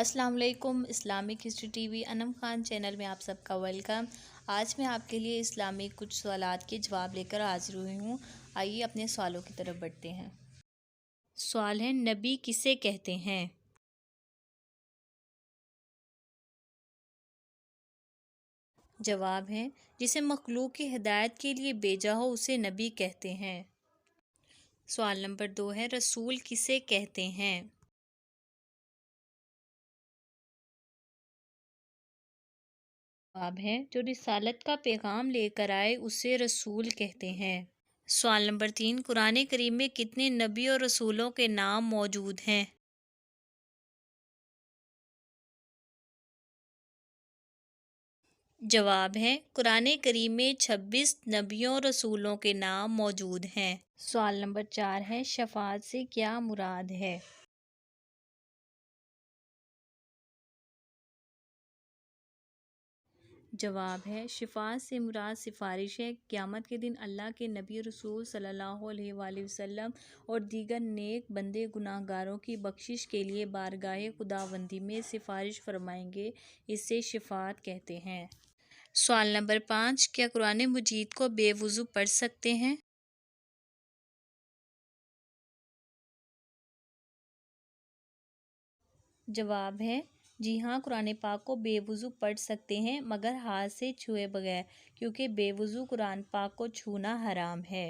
السلام علیکم۔ Islamic history T V انم Khan channel میں آپ سب کا ویلکم۔ آج میں آپ کے لیے اسلامی کچھ سوالات کے جواب لے کر حاضر ہوئی ہوں۔ آئیے اپنے سوالوں کی طرف بڑھتے ہیں۔ سوال ہے، نبی کسے کہتے ہیں؟ جواب ہے، جسے مخلوق کی ہدایت کے لیے بھیجا ہو اسے نبی کہتے ہیں۔ سوال نمبر 2 ہے، رسول کسے کہتے ہیں؟ جواب ہے، جو رسالت کا پیغام لے کر آئے اسے رسول کہتے ہیں۔ سوال نمبر 3، قرآن کریم میں کتنے نبی اور رسولوں کے نام موجود ہیں؟ جواب ہے، قرآن کریم میں 26 نبیوں اور رسولوں کے نام موجود ہیں۔ سوال نمبر 4 ہے، شفاعت سے کیا مراد ہے؟ جواب ہے، شفاعت سے مراد سفارش ہے۔ قیامت کے دن اللہ کے نبی رسول صلی اللہ علیہ وآلہ وسلم اور دیگر نیک بندے گناہ گاروں کی بخشش کے لیے بارگاہ خداوندی میں سفارش فرمائیں گے، اسے شفاعت کہتے ہیں۔ سوال نمبر 5، کیا قرآن مجید کو بے وضو پڑھ سکتے ہیں؟ جواب ہے، جی ہاں، قرآن پاک کو بے وضو پڑھ سکتے ہیں مگر ہاتھ سے چھوئے بغیر، کیونکہ بے وضو قرآن پاک کو چھونا حرام ہے۔